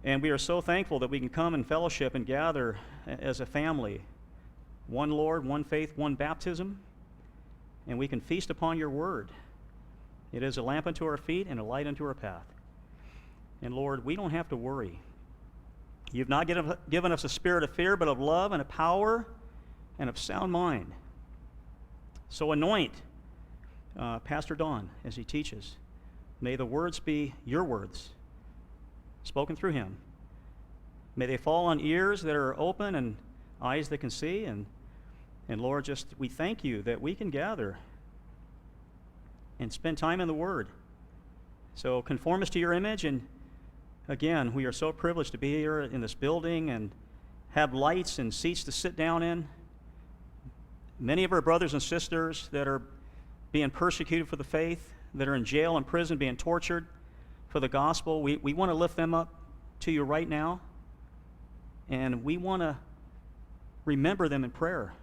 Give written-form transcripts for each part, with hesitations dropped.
And we are so thankful that we can come and fellowship and gather as a family. One Lord, one faith, one baptism, and we can feast upon your word. It is a lamp unto our feet and a light unto our path. And Lord, we don't have to worry. You've not given us a spirit of fear, but of love and of power and of sound mind. So anoint Pastor Don as he teaches. May the words be your words, spoken through him. May they fall on ears that are open and eyes that can see. And Lord, just we thank you that we can gather and spend time in the Word. So conform us to your image. And again, we are so privileged to be here in this building and have lights and seats to sit down in. Many of our brothers and sisters that are being persecuted for the faith, that are in jail and prison, being tortured for the gospel, we want to lift them up to you right now. And we want to remember them in prayer.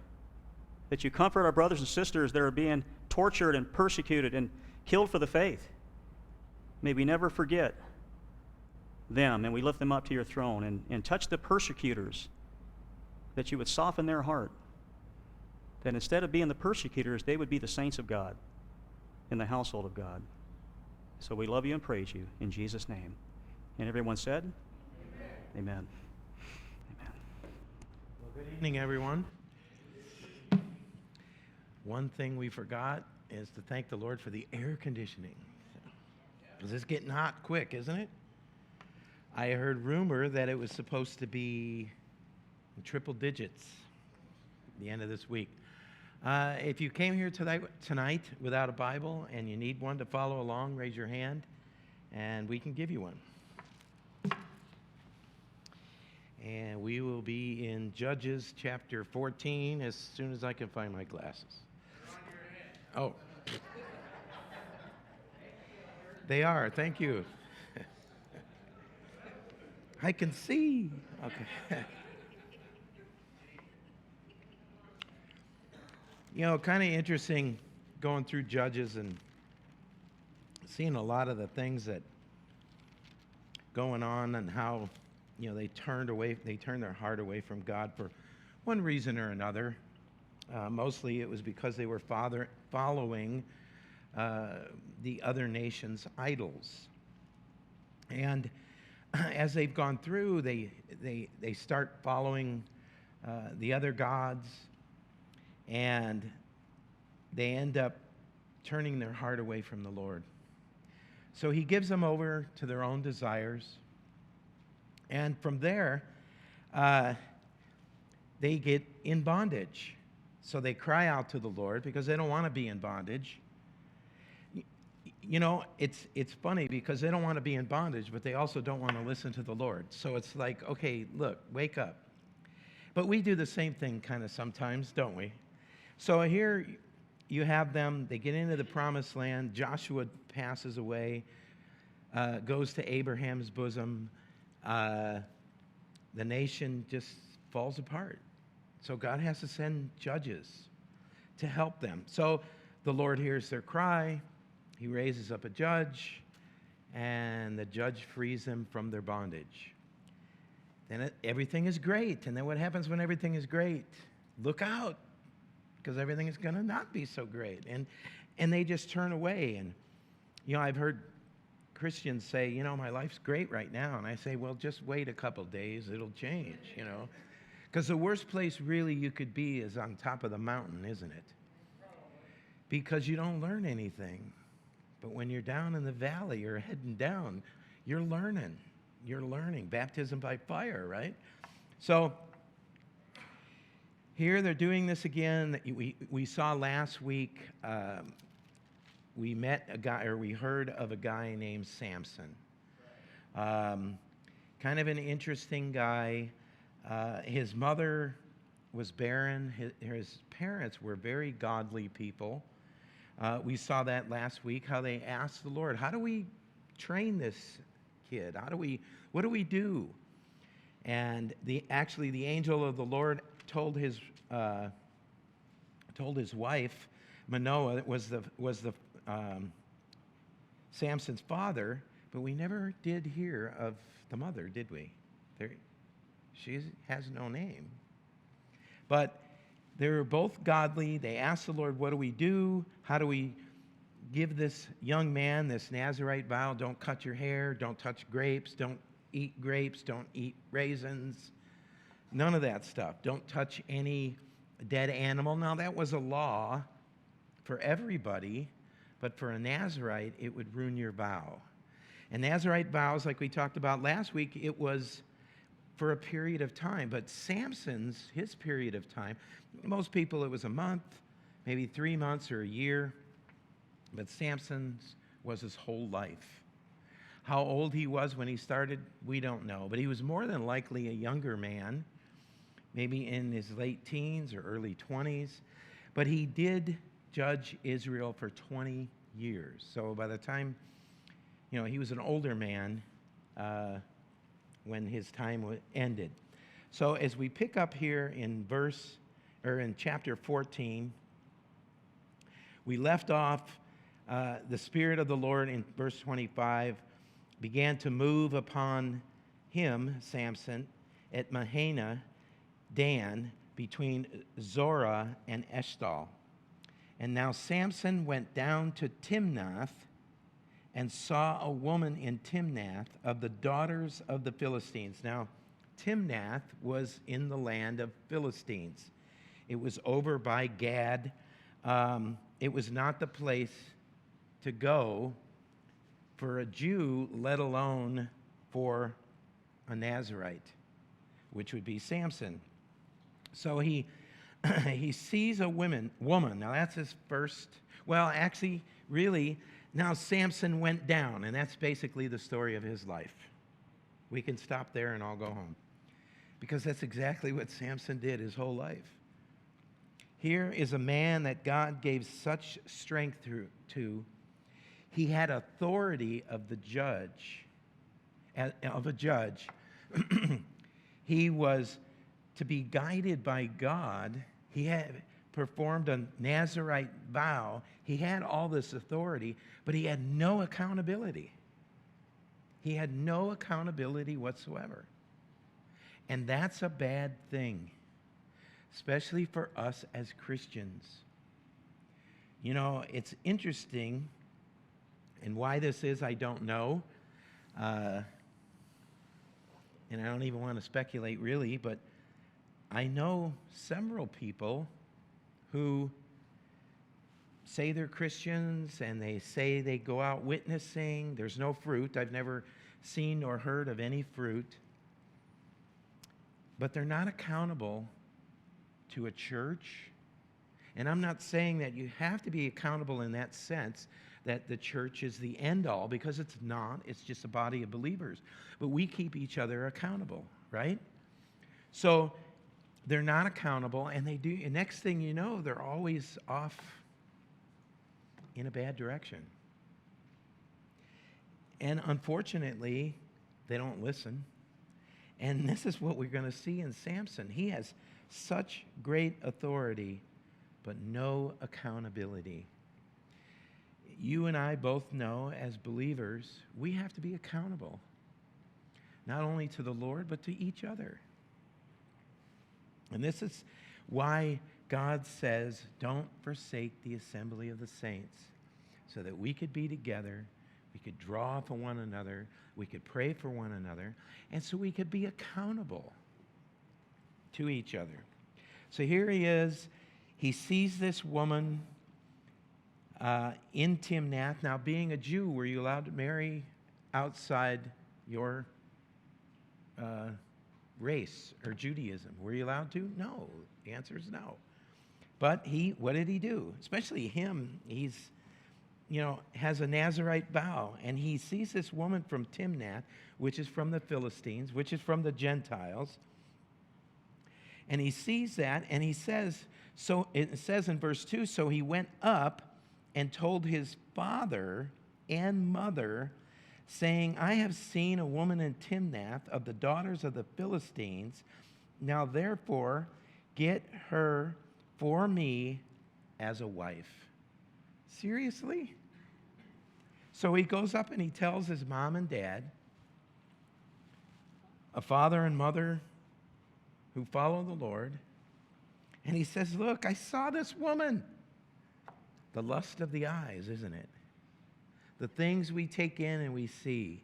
That you comfort our brothers and sisters that are being tortured and persecuted and killed for the faith. May we never forget them, and we lift them up to your throne, and touch the persecutors, that you would soften their heart, that instead of being the persecutors, they would be the saints of God in the household of God. So we love you and praise you in Jesus' name. And everyone said, Amen. Amen. Amen. Well, good evening, everyone. One thing we forgot is to thank the Lord for the air conditioning. Because it's getting hot quick, isn't it? I heard rumor that it was supposed to be in triple digits at the end of this week. If you came here tonight without a Bible and you need one to follow along, raise your hand and we can give you one. And we will be in Judges chapter 14 as soon as I can find my glasses. Oh. They are, thank you. I can see. Okay. You know, kind of interesting going through Judges and seeing a lot of the things that going on and how, you know, they turned their heart away from God for one reason or another. Mostly it was because they were following the other nations' idols. And as they've gone through, they start following the other gods, and they end up turning their heart away from the Lord. So he gives them over to their own desires. And from there, they get in bondage. So they cry out to the Lord because they don't want to be in bondage. You know, it's funny because they don't want to be in bondage, but they also don't want to listen to the Lord. So it's like, okay, look, wake up. But we do the same thing kind of sometimes, don't we? So here you have them, they get into the promised land. Joshua passes away, goes to Abraham's bosom. The nation just falls apart. So God has to send judges to help them. So the Lord hears their cry. He raises up a judge, and the judge frees them from their bondage. Then everything is great. And then what happens when everything is great? Look out, because everything is going to not be so great. And they just turn away. And, you know, I've heard Christians say, you know, my life's great right now. And I say, well, just wait a couple days. It'll change, you know. Because the worst place really you could be is on top of the mountain, isn't it? Because you don't learn anything. But when you're down in the valley, you're heading down, you're learning. You're learning. Baptism by fire, right? So here they're doing this again. We saw last week, we met a guy, or we heard of a guy named Samson. Kind of an interesting guy. His mother was barren. His parents were very godly people. We saw that last week, how they asked the Lord, how do we train this kid? What do we do? And the angel of the Lord told his wife, Manoah, was Samson's father, But we never did hear of the mother, did we? She has no name. But they were both godly. They asked the Lord, what do we do? How do we give this young man this Nazirite vow? Don't cut your hair. Don't touch grapes. Don't eat grapes. Don't eat raisins. None of that stuff. Don't touch any dead animal. Now, that was a law for everybody, but for a Nazirite, it would ruin your vow. And Nazirite vows, like we talked about last week, it was for a period of time. But Samson's, his period of time, most people it was a month, maybe 3 months or a year. But Samson's was his whole life. How old he was when he started, we don't know. But he was more than likely a younger man, maybe in his late teens or early 20s. But he did judge Israel for 20 years. So by the time, he was an older man when his time ended. So as we pick up here in chapter 14, we left off, the Spirit of the Lord in verse 25 began to move upon him, Samson, at Mahana, Dan, between Zorah and Eshtal. And now Samson went down to Timnath and saw a woman in Timnath of the daughters of the Philistines. Now, Timnath was in the land of Philistines. It was over by Gad. It was not the place to go for a Jew, let alone for a Nazirite, which would be Samson. So he sees a woman. Now that's his first. Well, actually, really, now Samson went down, and that's basically the story of his life. We can stop there and I'll go home, because that's exactly what Samson did his whole life. Here is a man that God gave such strength to. He had authority of a judge. He was to be guided by God. He had performed a Nazirite vow. He had all this authority, but he had no accountability. He had no accountability whatsoever. And that's a bad thing, especially for us as Christians. It's interesting, and why this is, I don't know. And I don't even want to speculate really, but I know several people who say they're Christians and they say they go out witnessing. There's no fruit. I've never seen or heard of any fruit. But they're not accountable to a church. And I'm not saying that you have to be accountable in that sense, that the church is the end all, because it's not. It's just a body of believers. But we keep each other accountable, right? So they're not accountable, and they do. And next thing you know, they're always off in a bad direction. And unfortunately, they don't listen. And this is what we're going to see in Samson. He has such great authority, but no accountability. You and I both know, as believers, we have to be accountable, not only to the Lord, but to each other. And this is why God says, don't forsake the assembly of the saints, so that we could be together, we could draw for one another, we could pray for one another, and so we could be accountable to each other. So here he is. He sees this woman in Timnath. Now, being a Jew, were you allowed to marry outside your race or Judaism? Were you allowed to? No. The answer is no. But what did he do? Especially him, he's, has a Nazirite vow. And he sees this woman from Timnath, which is from the Philistines, which is from the Gentiles. And he sees that, and he says, so it says in verse 2, so he went up and told his father and mother, saying, I have seen a woman in Timnath of the daughters of the Philistines. Now therefore, get her for me as a wife. Seriously? So he goes up and he tells his mom and dad, a father and mother who follow the Lord, and he says, look, I saw this woman. The lust of the eyes, isn't it? The things we take in and we see.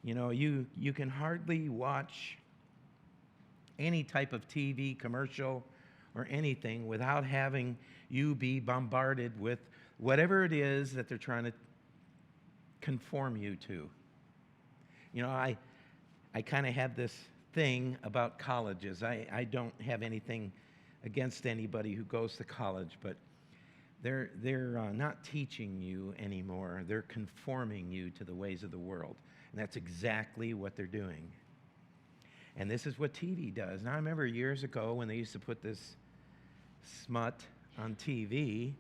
You know, you can hardly watch any type of TV commercial or anything without having you be bombarded with whatever it is that they're trying to conform you to. You know, I kind of have this thing about colleges. I don't have anything against anybody who goes to college, but they're not teaching you anymore. They're conforming you to the ways of the world. And that's exactly what they're doing. And this is what TV does. Now, I remember years ago when they used to put this smut on TV,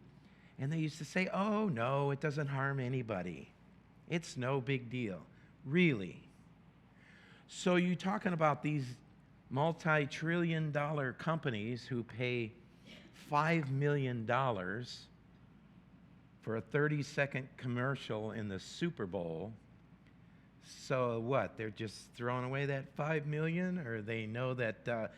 and they used to say, oh, no, it doesn't harm anybody. It's no big deal. Really? So you're talking about these multi-trillion-dollar companies who pay $5 million for a 30-second commercial in the Super Bowl. So what? They're just throwing away that $5 million, or they know that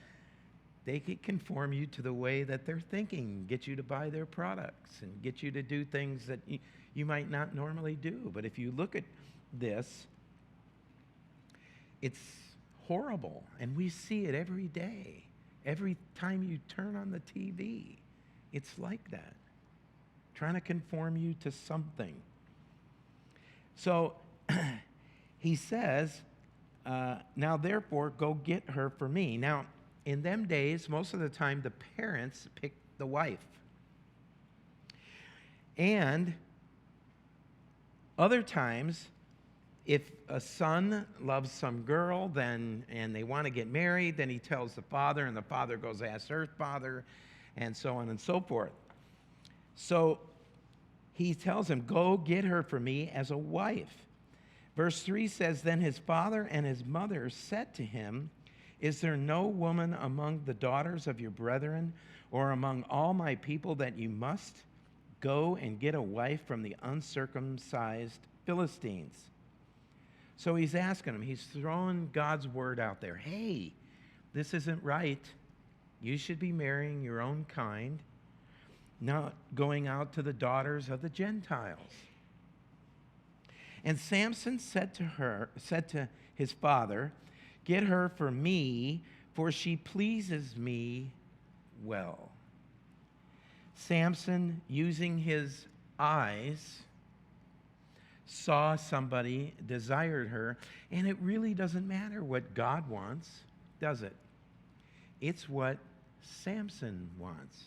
they can conform you to the way that they're thinking, get you to buy their products, and get you to do things that you might not normally do. But if you look at this, it's horrible, and we see it every day. Every time you turn on the TV, it's like that, trying to conform you to something. So he says, now therefore go get her for me. Now, in them days, most of the time, the parents picked the wife. And other times, if a son loves some girl and they want to get married, then he tells the father, and the father goes ask her father, and so on and so forth. So he tells him, go get her for me as a wife. Verse 3 says, then his father and his mother said to him, is there no woman among the daughters of your brethren or among all my people that you must go and get a wife from the uncircumcised Philistines? So he's asking him, he's throwing God's word out there. Hey, this isn't right. You should be marrying your own kind, not going out to the daughters of the Gentiles. And Samson said to his father, get her for me, for she pleases me well. Samson, using his eyes, saw somebody, desired her, and it really doesn't matter what God wants, does it? It's what Samson wants.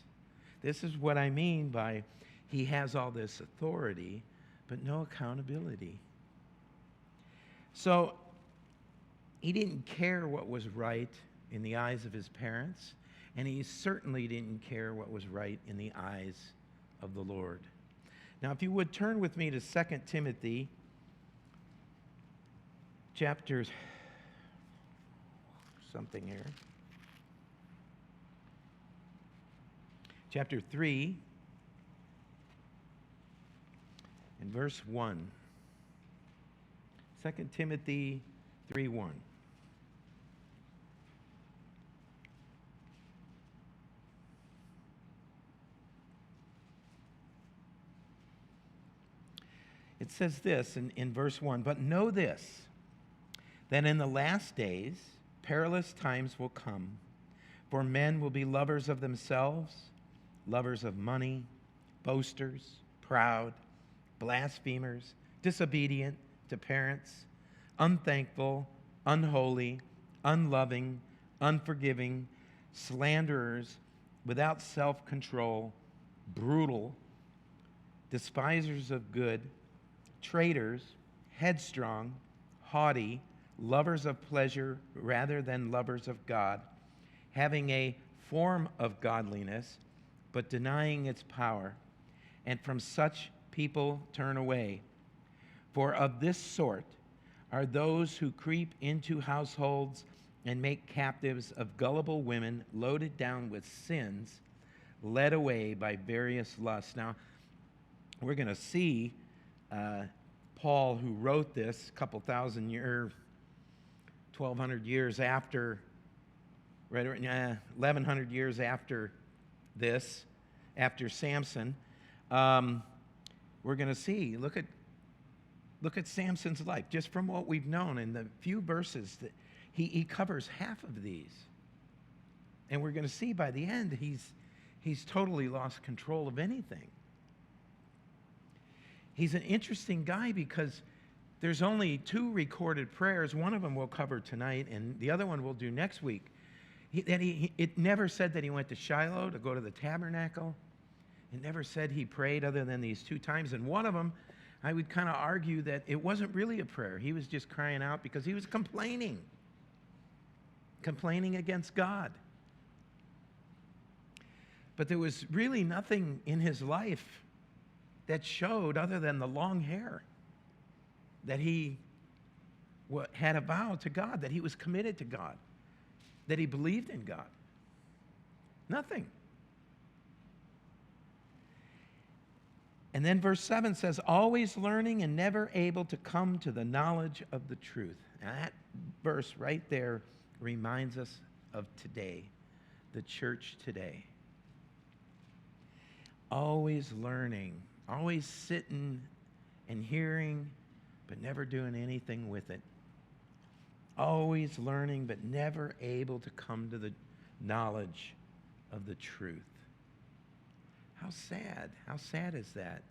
This is what I mean by he has all this authority, but no accountability. So he didn't care what was right in the eyes of his parents, and he certainly didn't care what was right in the eyes of the Lord. Now, if you would turn with me to 2 Timothy chapter something here. Chapter 3 and verse 1. 2 Timothy 3:1. It says this in verse 1, but know this, that in the last days perilous times will come, for men will be lovers of themselves, lovers of money, boasters, proud, blasphemers, disobedient to parents, unthankful, unholy, unloving, unforgiving, slanderers, without self-control, brutal, despisers of good, traitors, headstrong, haughty, lovers of pleasure rather than lovers of God, having a form of godliness, but denying its power. And from such people turn away. For of this sort are those who creep into households and make captives of gullible women, loaded down with sins, led away by various lusts. Now, we're going to see Paul, who wrote this a couple thousand years, 1,200 years after, right, 1,100 years after this, after Samson, we're going to see. Look at Samson's life, just from what we've known in the few verses that he covers half of these, and we're going to see by the end he's totally lost control of anything. He's an interesting guy because there's only 2 recorded prayers. One of them we'll cover tonight, and the other one we'll do next week. It never said that he went to Shiloh to go to the tabernacle. It never said he prayed other than these 2 times. And one of them, I would kind of argue that it wasn't really a prayer. He was just crying out because he was complaining against God. But there was really nothing in his life that showed, other than the long hair, that he had a vow to God, that he was committed to God, that he believed in God. Nothing. And then verse 7 says, always learning and never able to come to the knowledge of the truth. Now that verse right there reminds us of today, the church today. Always learning, always sitting and hearing, but never doing anything with it. Always learning, but never able to come to the knowledge of the truth. How sad. How sad is that?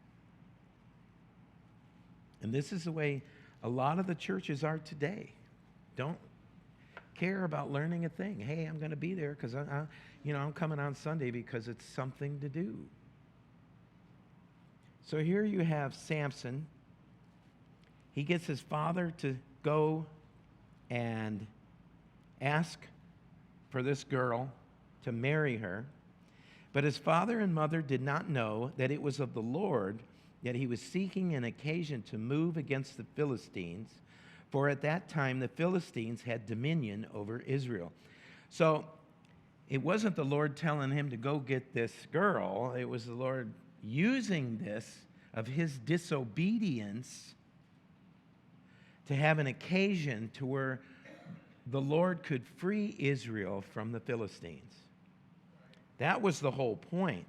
And this is the way a lot of the churches are today. Don't care about learning a thing. Hey, I'm going to be there because I'm coming on Sunday because it's something to do. So here you have Samson. He gets his father to go and ask for this girl to marry her. But his father and mother did not know that it was of the Lord that he was seeking an occasion to move against the Philistines, for at that time the Philistines had dominion over Israel. So it wasn't the Lord telling him to go get this girl. It was the Lord using this of his disobedience to have an occasion to where the Lord could free Israel from the Philistines. That was the whole point.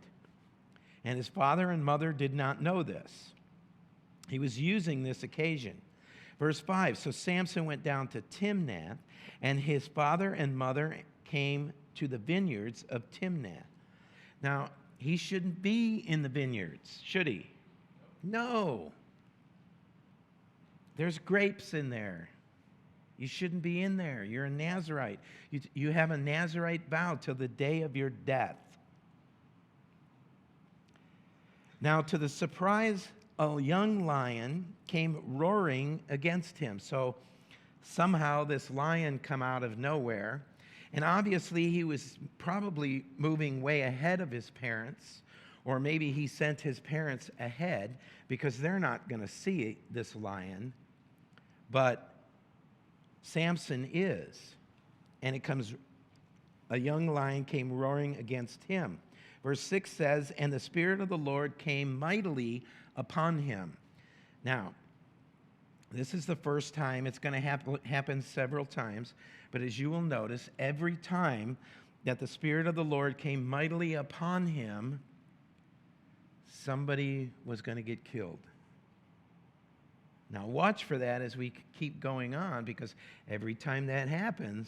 And his father and mother did not know this. He was using this occasion. Verse 5, so Samson went down to Timnath, and his father and mother came to the vineyards of Timnath. Now, he shouldn't be in the vineyards, should he? No. There's grapes in there. You shouldn't be in there. You're a Nazirite. You have a Nazirite vow till the day of your death. Now, to the surprise, a young lion came roaring against him. So somehow this lion come out of nowhere. And obviously he was probably moving way ahead of his parents. Or maybe he sent his parents ahead because they're not going to see this lion. But Samson is. And a young lion came roaring against him. Verse 6 says, and the Spirit of the Lord came mightily upon him. Now, this is the first time. It's going to happen several times. But as you will notice, every time that the Spirit of the Lord came mightily upon him, somebody was going to get killed. Now watch for that as we keep going on, because every time that happens,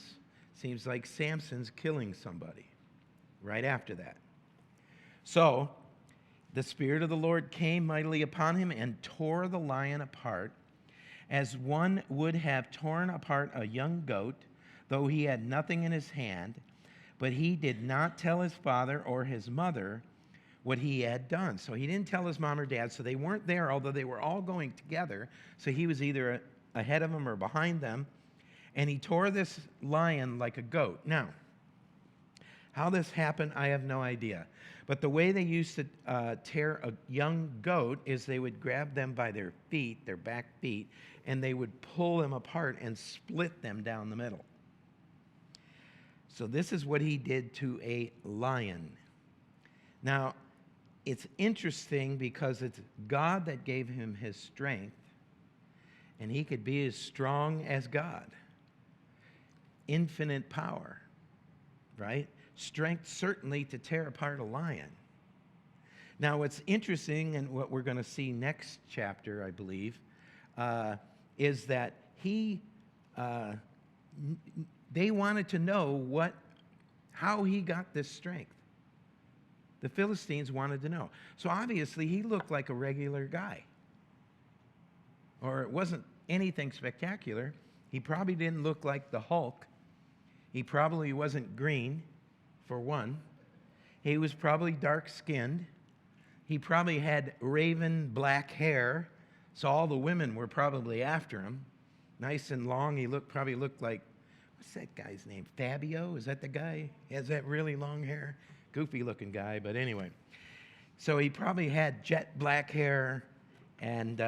it seems like Samson's killing somebody right after that. So the Spirit of the Lord came mightily upon him and tore the lion apart, as one would have torn apart a young goat, though he had nothing in his hand. But he did not tell his father or his mother what he had done. So he didn't tell his mom or dad, so they weren't there, although they were all going together. So he was either ahead of them or behind them. And he tore this lion like a goat. Now, how this happened, I have no idea. But the way they used to tear a young goat is they would grab them by their feet, their back feet, and they would pull them apart and split them down the middle. So this is what he did to a lion. Now, it's interesting because it's God that gave him his strength, and he could be as strong as God. Infinite power, right? Strength certainly to tear apart a lion. Now, what's interesting, and what we're going to see next chapter, I believe, is that they wanted to know how he got this strength. The Philistines wanted to know. So obviously, he looked like a regular guy. Or it wasn't anything spectacular. He probably didn't look like the Hulk. He probably wasn't green, for one. He was probably dark-skinned. He probably had raven black hair, so all the women were probably after him. Nice and long. He probably looked like, what's that guy's name? Fabio? Is that the guy? He has that really long hair? Goofy-looking guy, but anyway. So he probably had jet black hair and,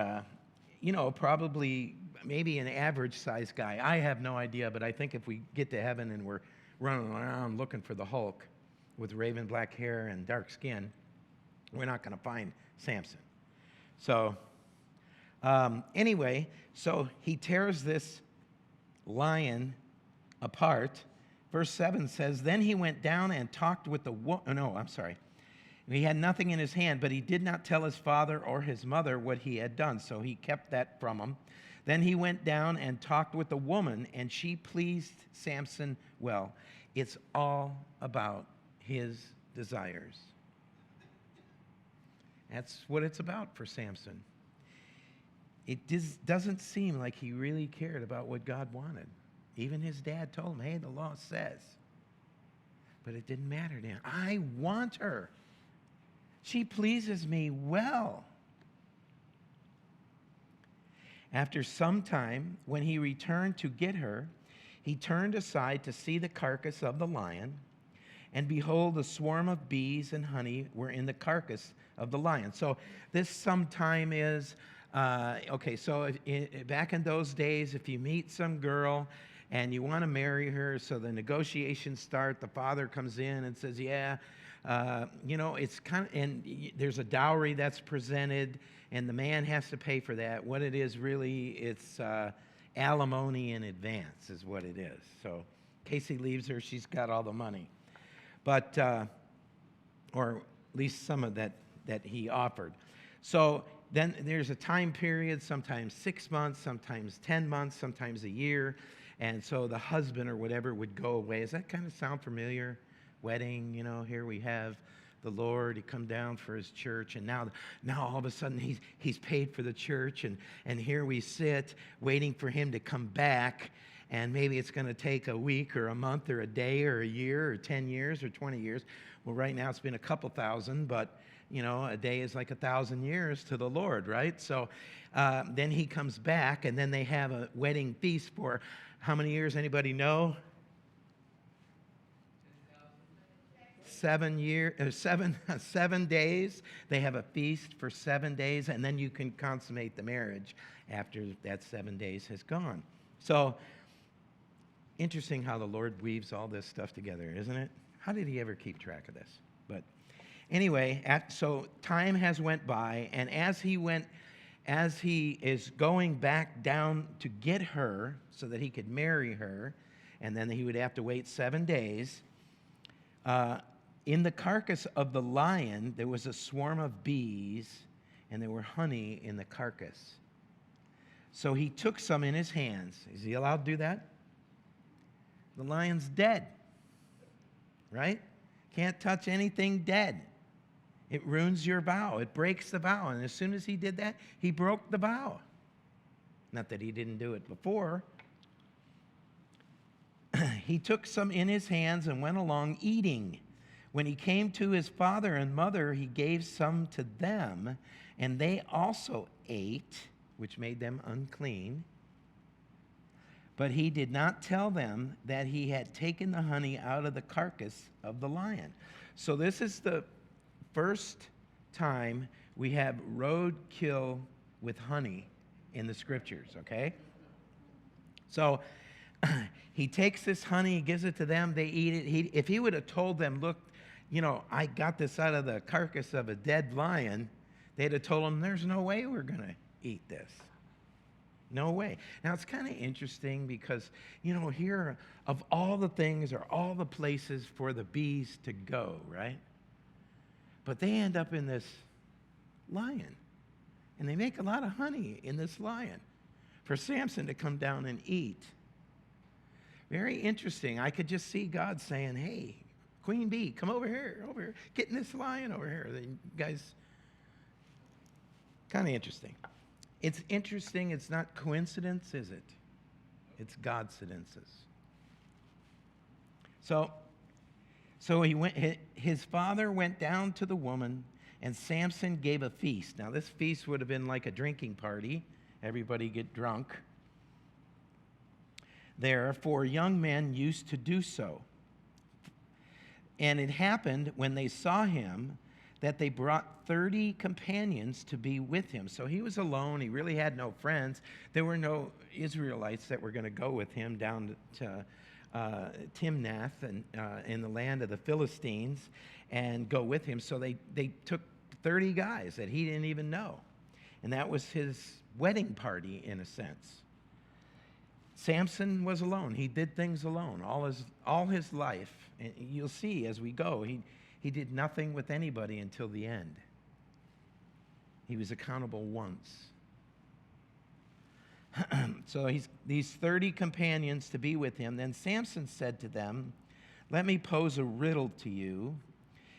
probably maybe an average-sized guy. I have no idea, but I think if we get to heaven and we're running around looking for the Hulk with raven black hair and dark skin, we're not going to find Samson. So anyway, so he tears this lion apart. Verse 7 says, then he went down and talked with the woman. No, I'm sorry. He had nothing in his hand, but he did not tell his father or his mother what he had done, so he kept that from him. Then he went down and talked with the woman, and she pleased Samson well. It's all about his desires. That's what it's about for Samson. It doesn't seem like he really cared about what God wanted. Even his dad told him, hey, the law says. But it didn't matter to him. I want her. She pleases me well. After some time, when he returned to get her, he turned aside to see the carcass of the lion, and behold, a swarm of bees and honey were in the carcass of the lion. So this sometime is, back in those days, if you meet some girl and you want to marry her, so the negotiations start, the father comes in and says, it's kind of, and there's a dowry that's presented, and the man has to pay for that. What it is really, it's alimony in advance is what it is. So in case he leaves her, she's got all the money. But, or at least some of that he offered. So then there's a time period, sometimes 6 months, sometimes 10 months, sometimes a year. And so the husband or whatever would go away. Does that kind of sound familiar? Wedding, here we have the Lord. He come down for his church, and now all of a sudden he's paid for the church, and here we sit waiting for him to come back, and maybe it's going to take a week or a month or a day or a year or 10 years or 20 years. Well, right now it's been a couple thousand, but a day is like 1,000 years to the Lord, right? So then he comes back, and then they have a wedding feast for how many years? Anybody know? 7 days. They have a feast for 7 days, and then you can consummate the marriage after that 7 days has gone. So interesting how the Lord weaves all this stuff together, isn't it? How did he ever keep track of this? But anyway, so time has went by, and as he is going back down to get her so that he could marry her, and then he would have to wait 7 days, in the carcass of the lion, there was a swarm of bees, and there were honey in the carcass. So he took some in his hands. Is he allowed to do that? The lion's dead, right? Can't touch anything dead. It ruins your vow. It breaks the vow. And as soon as he did that, he broke the vow. Not that he didn't do it before. He took some in his hands and went along eating. When he came to his father and mother, he gave some to them, and they also ate, which made them unclean. But he did not tell them that he had taken the honey out of the carcass of the lion. So this is the first time we have roadkill with honey in the scriptures, okay? So he takes this honey, he gives it to them, they eat it. If he would have told them, look, I got this out of the carcass of a dead lion, they'd have told him, there's no way we're going to eat this. No way. Now, it's kind of interesting because, here, of all the things or all the places for the bees to go, right? But they end up in this lion. And they make a lot of honey in this lion for Samson to come down and eat. Very interesting. I could just see God saying, hey, Queen Bee, come over here, get in this lion over here. You guys, kind of interesting. It's interesting. It's not coincidence, is it? It's Godcidences. So his father went down to the woman, and Samson gave a feast. Now, this feast would have been like a drinking party. Everybody get drunk. Therefore, young men used to do so. And it happened when they saw him that they brought 30 companions to be with him. So he was alone. He really had no friends. There were no Israelites that were going to go with him down to Timnath and in the land of the Philistines and go with him. So they took 30 guys that he didn't even know. And that was his wedding party, in a sense. Samson was alone. He did things alone all his life. And you'll see as we go, he did nothing with anybody until the end. He was accountable once. So these 30 companions to be with him. Then Samson said to them, let me pose a riddle to you.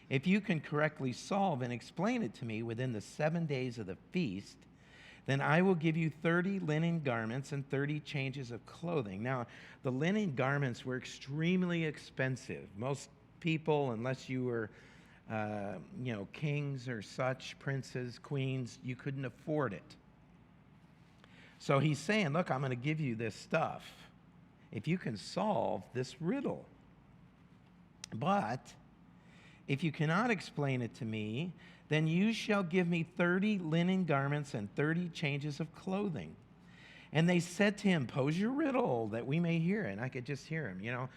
If you can correctly solve and explain it to me within the 7 days of the feast, then I will give you 30 linen garments and 30 changes of clothing. Now, the linen garments were extremely expensive. Most people, unless you were, kings or such, princes, queens, you couldn't afford it. So he's saying, look, I'm going to give you this stuff if you can solve this riddle. But if you cannot explain it to me, then you shall give me 30 linen garments and 30 changes of clothing. And they said to him, pose your riddle that we may hear it. And I could just hear him,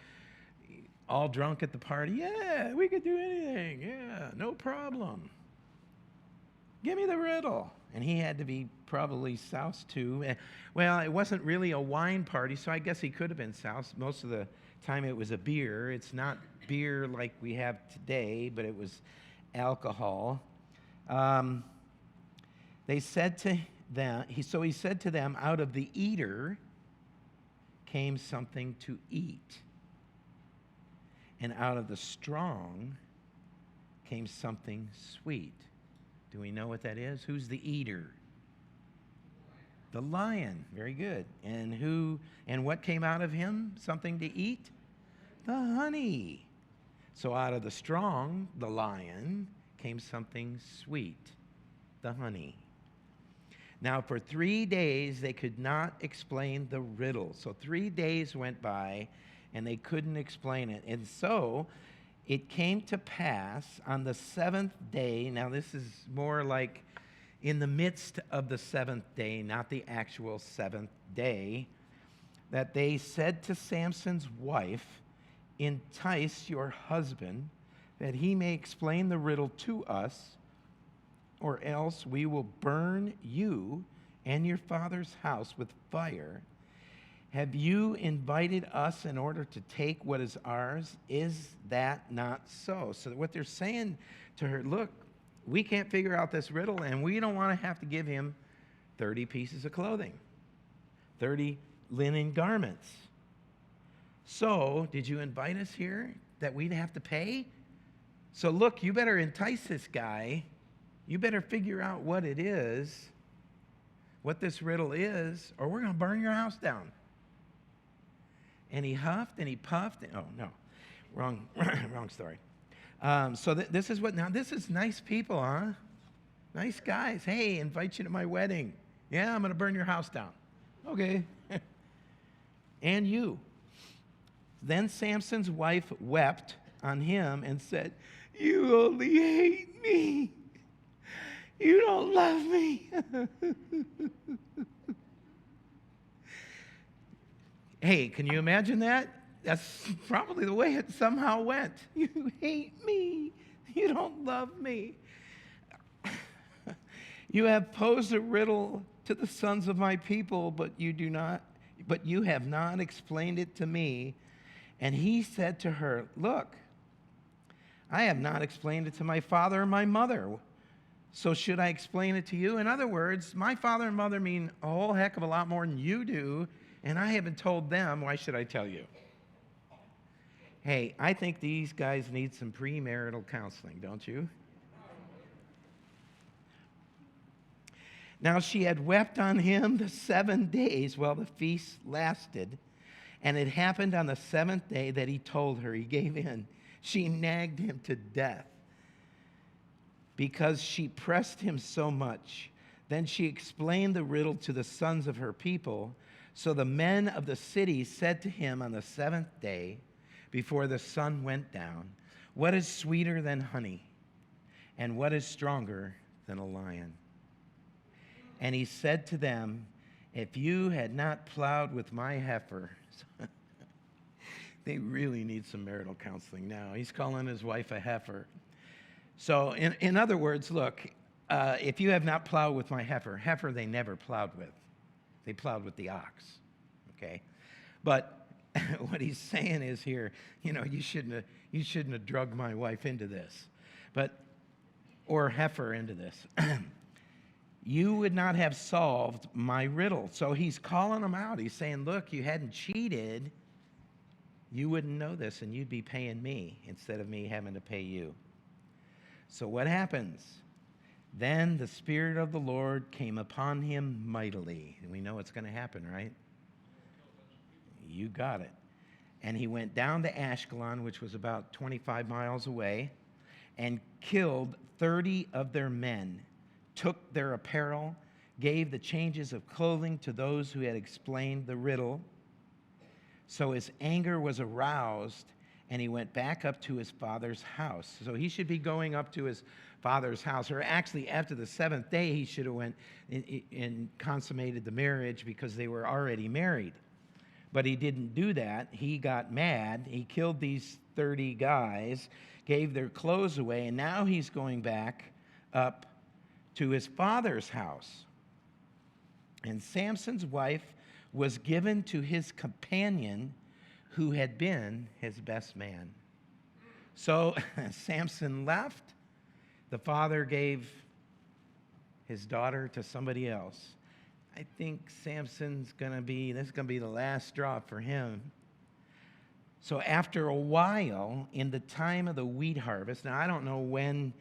all drunk at the party. Yeah, we could do anything. Yeah, no problem. Give me the riddle. And he had to be probably soused too. Well, it wasn't really a wine party, so I guess he could have been soused. Most of the time it was a beer. It's not beer like we have today, but it was alcohol. They said to them, he said to them, out of the eater came something to eat, and out of the strong came something sweet. Do we know what that is? Who's the eater? The lion. Very good. And what came out of him? Something to eat? The honey. So out of the strong, the lion, came something sweet, the honey. Now, for 3 days, they could not explain the riddle. So 3 days went by, and they couldn't explain it. And so it came to pass on the 7th day. Now, this is more like in the midst of the 7th day, not the actual 7th day, that they said to Samson's wife, entice your husband, that he may explain the riddle to us, or else we will burn you and your father's house with fire. Have you invited us in order to take what is ours? Is that not so? So what they're saying to her, look, we can't figure out this riddle, and we don't want to have to give him 30 pieces of clothing, 30 linen garments. So did you invite us here that we'd have to pay? So look, you better entice this guy. You better figure out what it is, what this riddle is, or we're going to burn your house down. And he huffed and he puffed. Oh, no, wrong story. This is what, now this is nice people, huh? Nice guys. Hey, invite you to my wedding. Yeah, I'm going to burn your house down. Okay. And you. Then Samson's wife wept on him and said, you only hate me. You don't love me. Hey, can you imagine that? That's probably the way it somehow went. You hate me. You don't love me. You have posed a riddle to the sons of my people, but you have not explained it to me. And he said to her, look, I have not explained it to my father or my mother. So should I explain it to you? In other words, my father and mother mean a whole heck of a lot more than you do, and I haven't told them. Why should I tell you? Hey, I think these guys need some premarital counseling, don't you? Now she had wept on him the 7 days while the feast lasted, and it happened on the 7th day that he told her. He gave in. She nagged him to death because she pressed him so much. Then she explained the riddle to the sons of her people. So the men of the city said to him on the 7th day, before the sun went down, what is sweeter than honey, and what is stronger than a lion? And he said to them, if you had not plowed with my heifer, they really need some marital counseling now. He's calling his wife a heifer. So in other words, look, if you have not plowed with my heifer they never plowed with. They plowed with the ox, okay? But what he's saying is here, you shouldn't have drugged my wife into this, or heifer into this. You would not have solved my riddle. So he's calling them out. He's saying, look, you hadn't cheated, you wouldn't know this, and you'd be paying me instead of me having to pay you. So what happens? Then the Spirit of the Lord came upon him mightily. And we know what's going to happen, right? You got it. And he went down to Ashkelon, which was about 25 miles away, and killed 30 of their men, took their apparel, gave the changes of clothing to those who had explained the riddle. So his anger was aroused, and he went back up to his father's house. So he should be going up to his father's house. Or actually, after the 7th day, he should have went and consummated the marriage because they were already married. But he didn't do that. He got mad. He killed these 30 guys, gave their clothes away, and now he's going back up to his father's house. And Samson's wife was given to his companion who had been his best man. So Samson left. The father gave his daughter to somebody else. I think this is going to be the last straw for him. So after a while, in the time of the wheat harvest, now I don't know when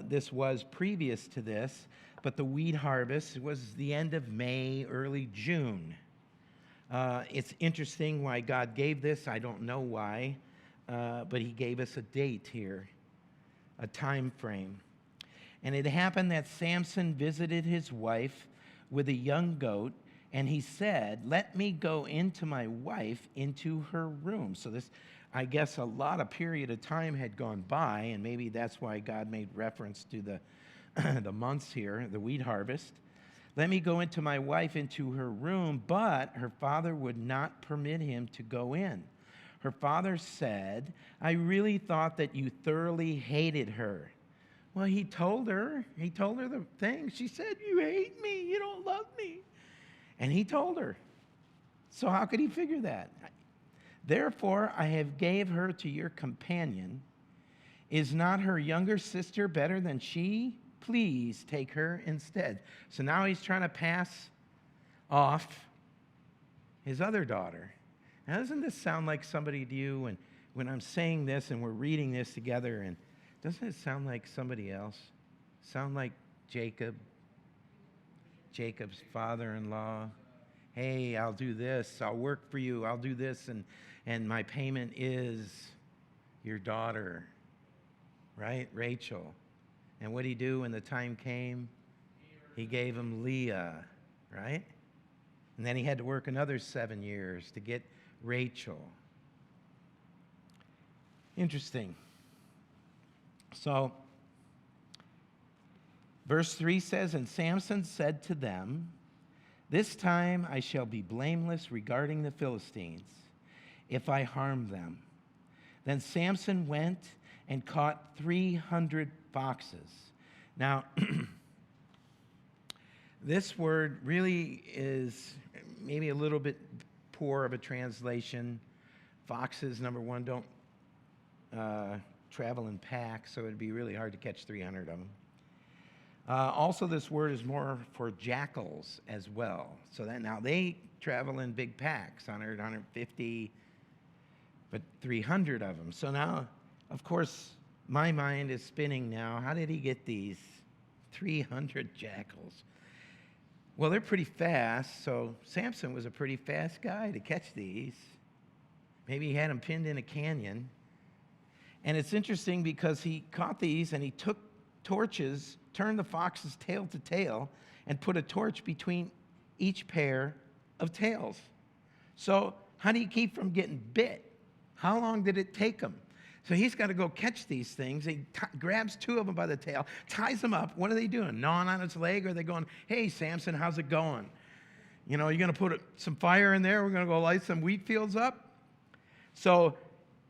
this was previous to this, but the wheat harvest was the end of May, early June. It's interesting why God gave this. I don't know why, but he gave us a date here, a time frame. And it happened that Samson visited his wife with a young goat, and he said, let me go into my wife into her room. So this, I guess, a lot of period of time had gone by, and maybe that's why God made reference to the months here, the wheat harvest. Let me go into my wife into her room, but her father would not permit him to go in. Her father said, I really thought that you thoroughly hated her. Well, he told her the thing. She said, you hate me, you don't love me. And he told her. So how could he figure that? Therefore, I have gave her to your companion. Is not her younger sister better than she? Please take her instead. So now he's trying to pass off his other daughter. Now, doesn't this sound like somebody to you when I'm saying this and we're reading this together? And doesn't it sound like somebody else? Sound like Jacob's father-in-law? Hey, I'll do this. I'll work for you. I'll do this. And my payment is your daughter, right? Rachel. And what did he do when the time came? He gave him Leah, right? And then he had to work another 7 years to get Rachel. Interesting. So, verse 3 says, and Samson said to them, this time I shall be blameless regarding the Philistines, if I harm them. Then Samson went and caught 300 foxes. Now, this word really is maybe a little bit poor of a translation. Foxes, number one, don't travel in packs, so it'd be really hard to catch 300 of them. Also, this word is more for jackals as well. So that now they travel in big packs, 100, 150, but 300 of them. So now, of course, my mind is spinning now. How did he get these 300 jackals? Well, they're pretty fast, so Samson was a pretty fast guy to catch these. Maybe he had them pinned in a canyon. And it's interesting because he caught these and he took torches, turned the fox's tail to tail, and put a torch between each pair of tails. So how do you keep from getting bit? How long did it take him? So he's got to go catch these things. He grabs two of them by the tail, ties them up. What are they doing? Gnawing on its leg? Or are they going, hey, Samson, how's it going? You know, you're going to put some fire in there? We're going to go light some wheat fields up? So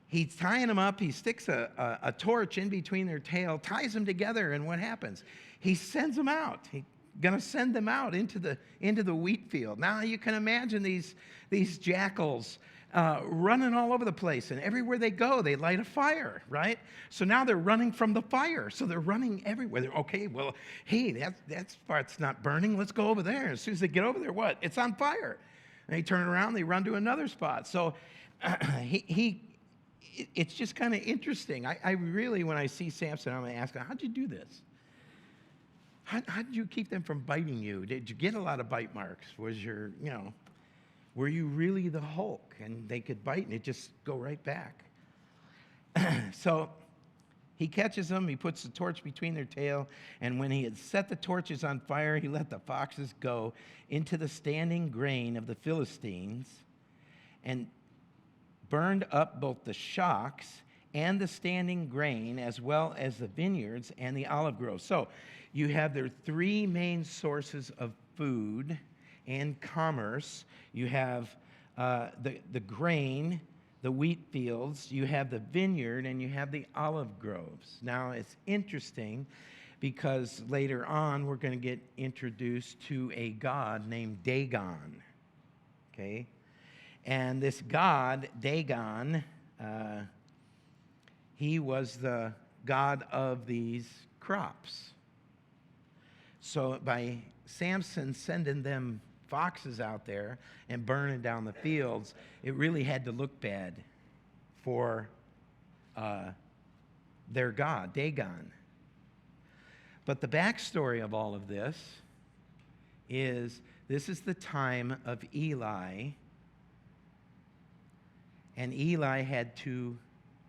he's tying them up. He sticks a torch in between their tail, ties them together, and what happens? He sends them out. He's going to send them out into the wheat field. Now you can imagine these jackals running all over the place, and everywhere they go, they light a fire, right? So now they're running from the fire. So they're running everywhere. They're, okay, well, hey, that spot's not burning. Let's go over there. As soon as they get over there, what? It's on fire. And they turn around, they run to another spot. So it's just kind of interesting. I really, when I see Samson, I'm going to ask him, how'd you do this? How did you keep them from biting you? Did you get a lot of bite marks? Were you really the Hulk and they could bite and it just go right back? So he catches them, he puts the torch between their tail, and when he had set the torches on fire, he let the foxes go into the standing grain of the Philistines and burned up both the shocks and the standing grain, as well as the vineyards and the olive groves. So you have their three main sources of food and commerce. You have the grain, the wheat fields, you have the vineyard, and you have the olive groves. Now, it's interesting because later on we're going to get introduced to a god named Dagon, okay? And this god, Dagon, he was the god of these crops. So by Samson sending them foxes out there and burning down the fields, it really had to look bad for their god, Dagon. But the backstory of all of this is the time of Eli, and Eli had two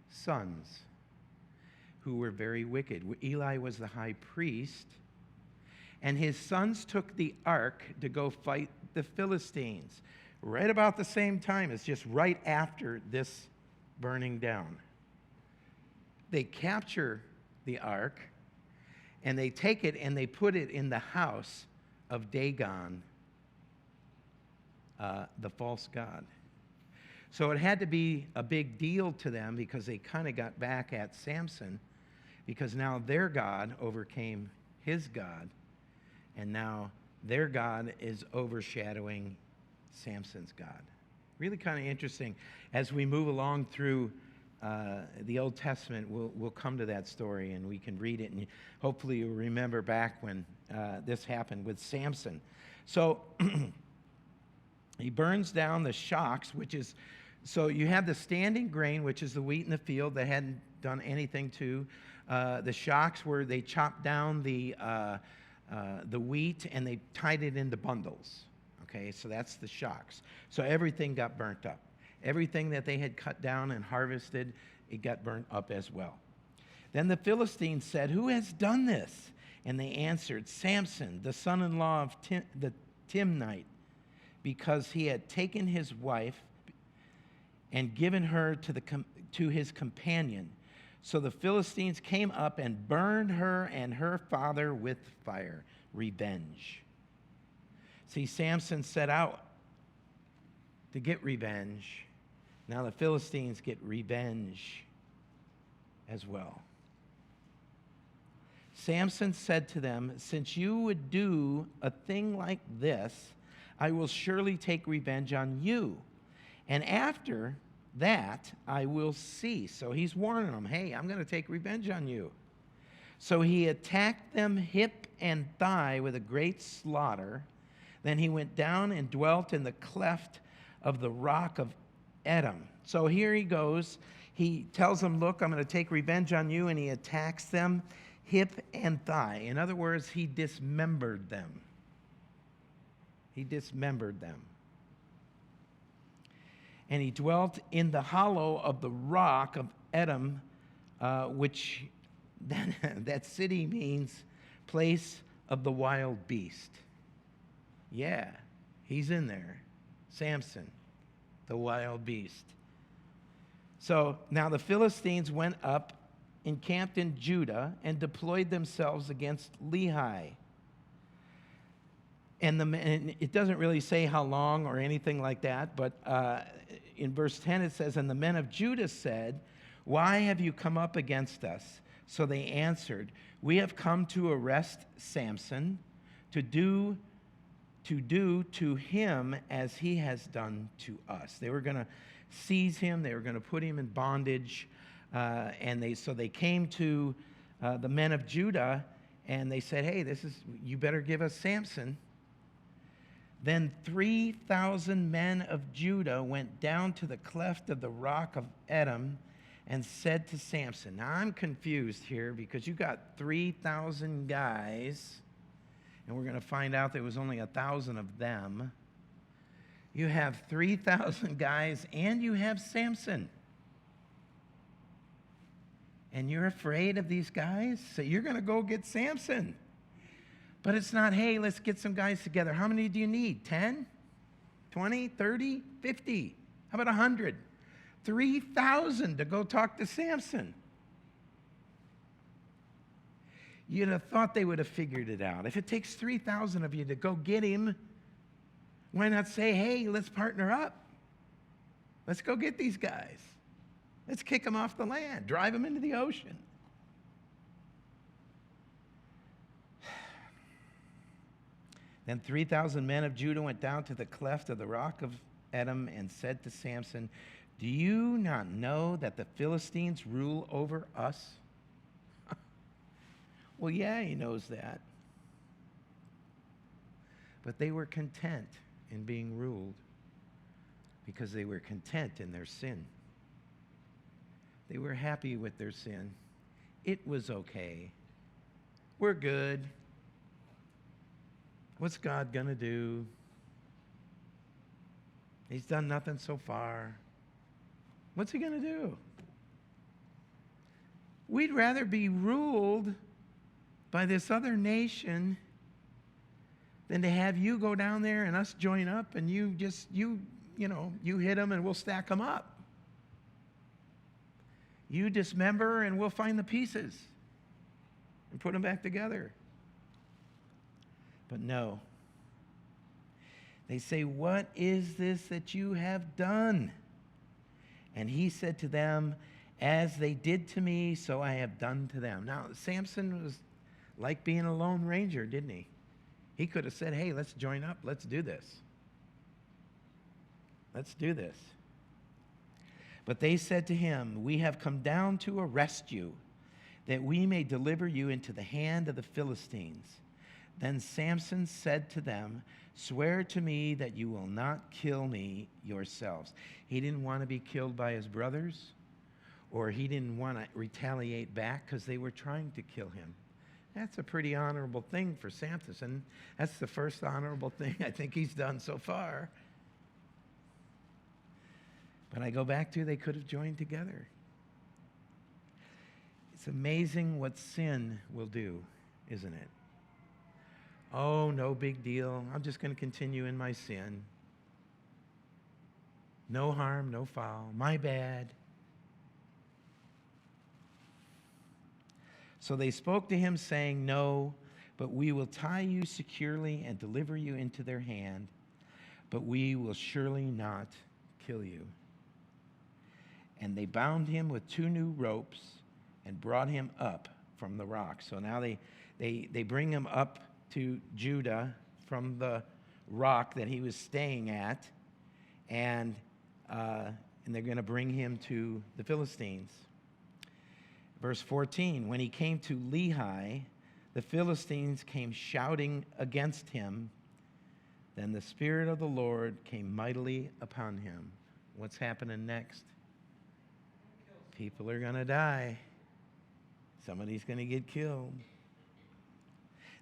sons who were very wicked. Eli was the high priest, and his sons took the ark to go fight the Philistines right about the same time. It's just right after this burning down. They capture the ark, and they take it and they put it in the house of Dagon, the false god. So it had to be a big deal to them because they kind of got back at Samson, because now their God overcame his God, and now their God is overshadowing Samson's God. Really kind of interesting. As we move along through the Old Testament, we'll come to that story and we can read it, and hopefully you'll remember back when this happened with Samson. So he burns down the shocks, which is, so you have the standing grain, which is the wheat in the field that hadn't done anything to. The shocks where they chopped down the wheat and they tied it into bundles. Okay, so that's the shocks. So everything got burnt up. Everything that they had cut down and harvested, it got burnt up as well. Then the Philistines said, "Who has done this?" And they answered, "Samson, the son-in-law of the Timnite, because he had taken his wife and given her to his companion. So the Philistines came up and burned her and her father with fire." Revenge. See, Samson set out to get revenge. Now the Philistines get revenge as well. Samson said to them, "Since you would do a thing like this, I will surely take revenge on you. And after that, I will cease." So he's warning them, hey, I'm going to take revenge on you. So he attacked them hip and thigh with a great slaughter. Then he went down and dwelt in the cleft of the rock of Edom. So here he goes. He tells them, look, I'm going to take revenge on you, and he attacks them hip and thigh. In other words, he dismembered them. He dismembered them. And he dwelt in the hollow of the rock of Edom, which that city means place of the wild beast. Yeah, he's in there. Samson, the wild beast. So now the Philistines went up, encamped in Judah, and deployed themselves against Lehi. And it doesn't really say how long or anything like that, but in verse 10 it says, "And the men of Judah said, 'Why have you come up against us?' So they answered, 'We have come to arrest Samson, to do to him as he has done to us.'" They were going to seize him. They were going to put him in bondage. So they came to the men of Judah, and they said, "Hey, you better give us Samson." Then 3,000 men of Judah went down to the cleft of the rock of Edom and said to Samson. Now I'm confused here because you got 3,000 guys, and we're going to find out there was only 1,000 of them. You have 3,000 guys, and you have Samson. And you're afraid of these guys? So you're going to go get Samson. But it's not, hey, let's get some guys together. How many do you need? 10? 20? 30? 50? How about 100? 3,000 to go talk to Samson. You'd have thought they would have figured it out. If it takes 3,000 of you to go get him, why not say, hey, let's partner up? Let's go get these guys. Let's kick them off the land, drive them into the ocean. Then 3,000 men of Judah went down to the cleft of the rock of Edom and said to Samson, "Do you not know that the Philistines rule over us?" Well, yeah, he knows that. But they were content in being ruled because they were content in their sin. They were happy with their sin. It was okay. We're good. What's God going to do? He's done nothing so far. What's he going to do? We'd rather be ruled by this other nation than to have you go down there and us join up and you hit them and we'll stack them up. You dismember and we'll find the pieces and put them back together. But no. They say, "What is this that you have done?" And he said to them, "As they did to me, so I have done to them." Now, Samson was like being a lone ranger, didn't he? He could have said, "Hey, let's join up. Let's do this. Let's do this." But they said to him, "We have come down to arrest you, that we may deliver you into the hand of the Philistines." Then Samson said to them, "Swear to me that you will not kill me yourselves." He didn't want to be killed by his brothers, or he didn't want to retaliate back because they were trying to kill him. That's a pretty honorable thing for Samson. That's the first honorable thing I think he's done so far. But I go back to, they could have joined together. It's amazing what sin will do, isn't it? Oh, no big deal. I'm just going to continue in my sin. No harm, no foul. My bad. So they spoke to him, saying, "No, but we will tie you securely and deliver you into their hand, but we will surely not kill you." And they bound him with 2 new ropes and brought him up from the rock. So now they bring him up to Judah from the rock that he was staying at, and they're going to bring him to the Philistines. Verse 14, when he came to Lehi, the Philistines came shouting against him. Then the Spirit of the Lord came mightily upon him. What's happening next? People are going to die. Somebody's going to get killed.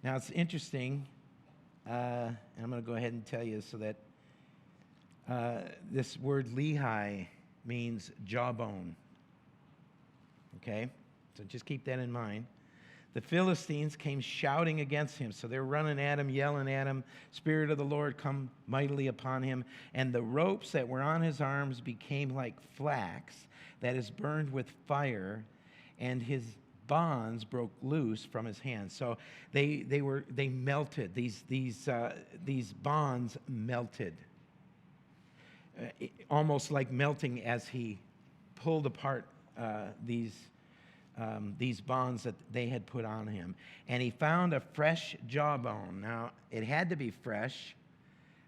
Now, it's interesting, and I'm going to go ahead and tell you so that this word Lehi means jawbone. Okay? So just keep that in mind. The Philistines came shouting against him. So they're running at him, yelling at him. Spirit of the Lord come mightily upon him. And the ropes that were on his arms became like flax that is burned with fire, and his bonds broke loose from his hands. So they melted. These bonds melted, almost like melting as he pulled apart these bonds that they had put on him. And he found a fresh jawbone. Now, it had to be fresh,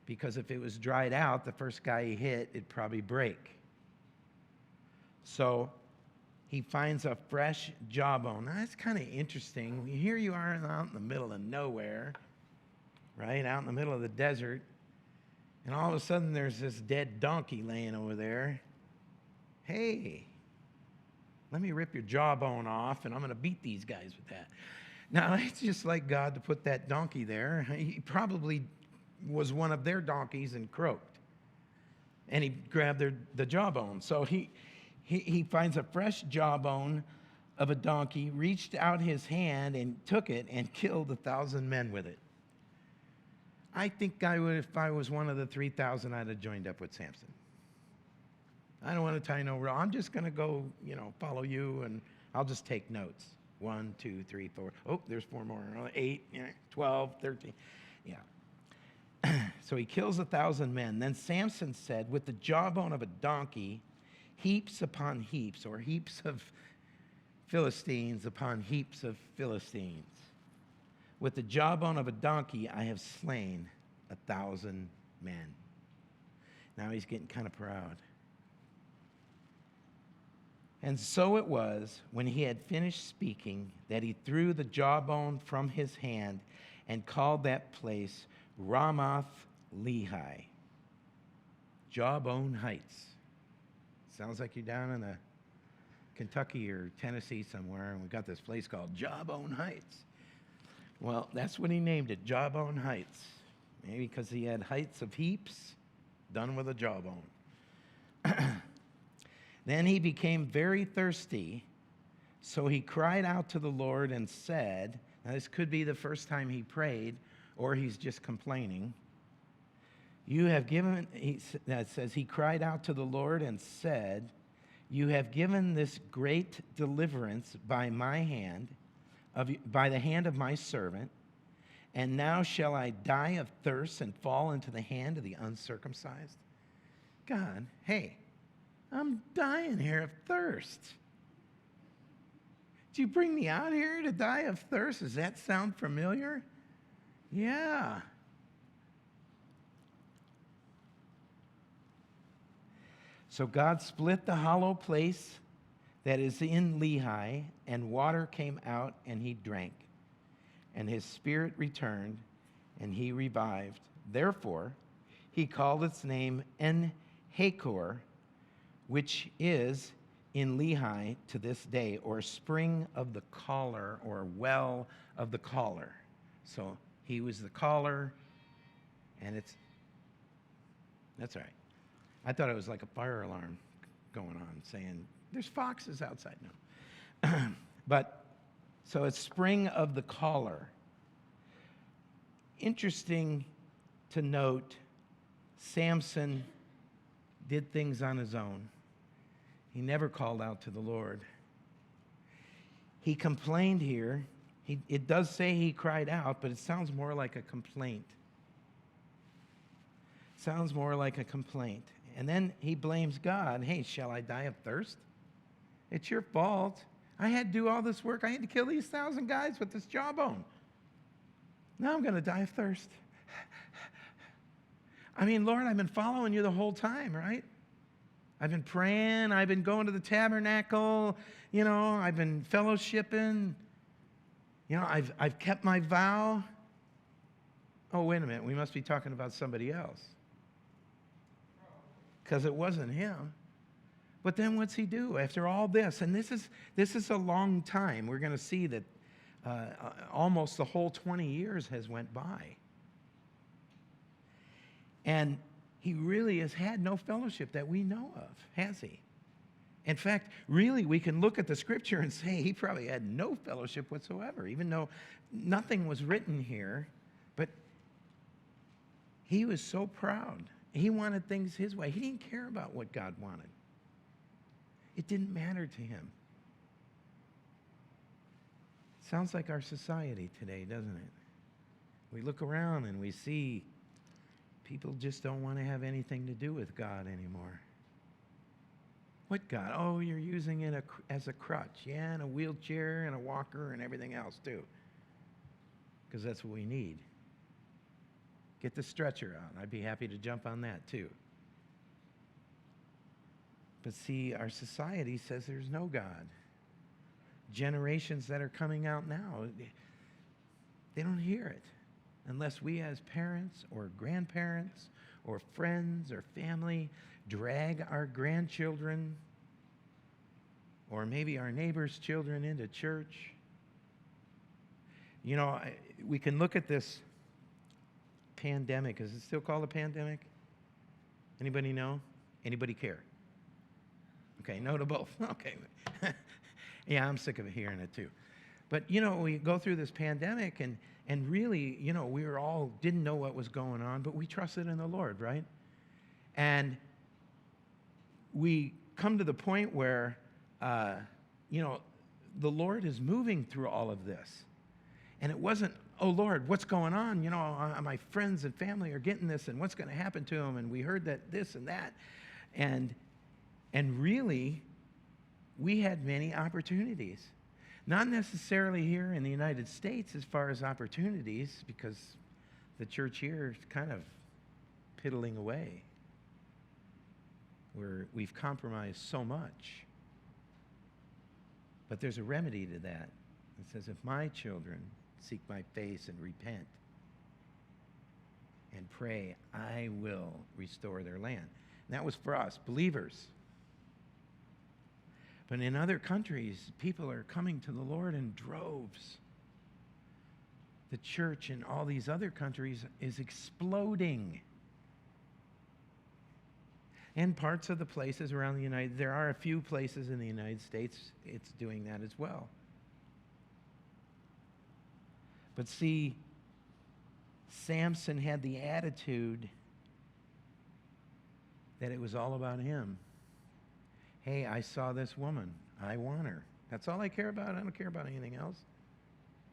because if it was dried out, the first guy he hit, it'd probably break. So he finds a fresh jawbone. Now, that's kind of interesting. Here you are out in the middle of nowhere, right? Out in the middle of the desert. And all of a sudden, there's this dead donkey laying over there. Hey, let me rip your jawbone off, and I'm going to beat these guys with that. Now, it's just like God to put that donkey there. He probably was one of their donkeys and croaked. And he grabbed the jawbone. So he finds a fresh jawbone of a donkey, reached out his hand and took it and killed 1,000 men with it. I think I would, if I was one of the 3,000, I'd have joined up with Samson. I don't want to tie no rope. I'm just going to go, follow you, and I'll just take notes. 1, 2, 3, 4. Oh, there's 4 more. 8, 12, 13. Yeah. So he kills 1,000 men. Then Samson said, with the jawbone of a donkey, heaps upon heaps, or heaps of Philistines upon heaps of Philistines. With the jawbone of a donkey, I have slain 1,000 men. Now he's getting kind of proud. And so it was, when he had finished speaking, that he threw the jawbone from his hand and called that place Ramoth Lehi. Jawbone Heights. Sounds like you're down in Kentucky or Tennessee somewhere, and we've got this place called Jawbone Heights. Well, that's what he named it, Jawbone Heights. Maybe because he had heights of heaps done with a jawbone. Then he became very thirsty, so he cried out to the Lord and said, now this could be the first time he prayed, or he's just complaining. You have given, that says, he cried out to the Lord and said, you have given this great deliverance by my hand, by the hand of my servant, and now shall I die of thirst and fall into the hand of the uncircumcised? God, hey, I'm dying here of thirst. Did you bring me out here to die of thirst? Does that sound familiar? Yeah. So God split the hollow place that is in Lehi, and water came out, and he drank. And his spirit returned, and he revived. Therefore, he called its name En-Hakor, which is in Lehi to this day, or spring of the caller, or well of the caller. So he was the caller, and that's all right. I thought it was like a fire alarm going on, saying, there's foxes outside. No. But, so it's spring of the caller. Interesting to note, Samson did things on his own. He never called out to the Lord. He complained here. It does say he cried out, but it sounds more like a complaint. Sounds more like a complaint. And then he blames God. Hey, shall I die of thirst? It's your fault. I had to do all this work. I had to kill these 1,000 guys with this jawbone. Now I'm going to die of thirst. I mean, Lord, I've been following you the whole time, right? I've been praying. I've been going to the tabernacle. I've been fellowshipping. I've kept my vow. Oh, wait a minute. We must be talking about somebody else. Because it wasn't him. But then what's he do after all this? And this is a long time. We're going to see that almost the whole 20 years has went by. And he really has had no fellowship that we know of, has he? In fact, really, we can look at the scripture and say he probably had no fellowship whatsoever, even though nothing was written here. But he was so proud. He wanted things his way. He didn't care about what God wanted. It didn't matter to him. Sounds like our society today, doesn't it? We look around and we see people just don't want to have anything to do with God anymore. What God? Oh, you're using it as a crutch. Yeah, and a wheelchair and a walker and everything else too. Because that's what we need. Get the stretcher out. I'd be happy to jump on that too. But see, our society says there's no God. Generations that are coming out now, they don't hear it unless we as parents or grandparents or friends or family drag our grandchildren or maybe our neighbors' children into church. We can look at this pandemic. Is it still called a pandemic? Anybody know? Anybody care? Okay, no to both. Okay. Yeah, I'm sick of hearing it too. But, we go through this pandemic and really, we were all didn't know what was going on, but we trusted in the Lord, right? And we come to the point where, the Lord is moving through all of this. And it wasn't, oh, Lord, what's going on? My friends and family are getting this, and what's going to happen to them? And we heard that this and that. And really, we had many opportunities. Not necessarily here in the United States as far as opportunities, because the church here is kind of piddling away. We've compromised so much. But there's a remedy to that. It says, if my children seek my face and repent and pray, I will restore their land. And that was for us, believers. But in other countries, people are coming to the Lord in droves. The church in all these other countries is exploding. And parts of the places around there are a few places in the United States, it's doing that as well. But see, Samson had the attitude that it was all about him. Hey, I saw this woman. I want her. That's all I care about. I don't care about anything else.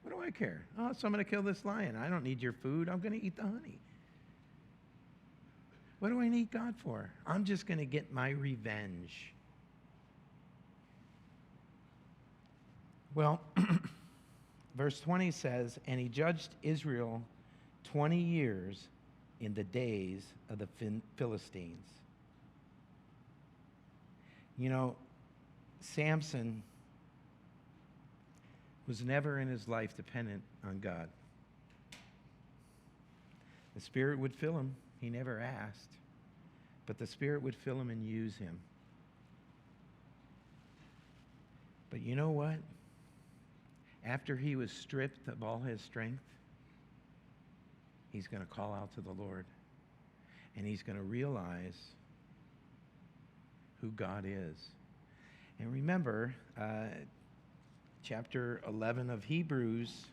What do I care? Oh, so I'm going to kill this lion. I don't need your food. I'm going to eat the honey. What do I need God for? I'm just going to get my revenge. Well, verse 20 says, and he judged Israel 20 years in the days of the Philistines. Samson was never in his life dependent on God. The Spirit would fill him. He never asked. But the Spirit would fill him and use him. But you know what? After he was stripped of all his strength, he's going to call out to the Lord. And he's going to realize who God is. And remember, chapter 11 of Hebrews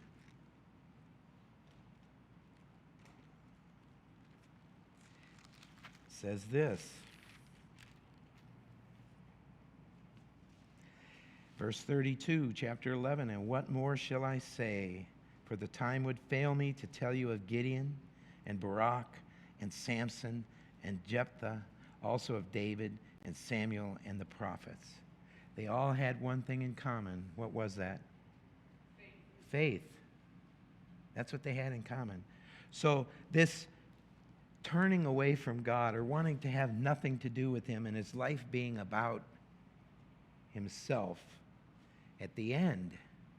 says this. Verse 32, chapter 11, and what more shall I say? For the time would fail me to tell you of Gideon and Barak and Samson and Jephthah, also of David and Samuel and the prophets. They all had one thing in common. What was that? Faith. That's what they had in common. So this turning away from God or wanting to have nothing to do with him and his life being about himself, at the end,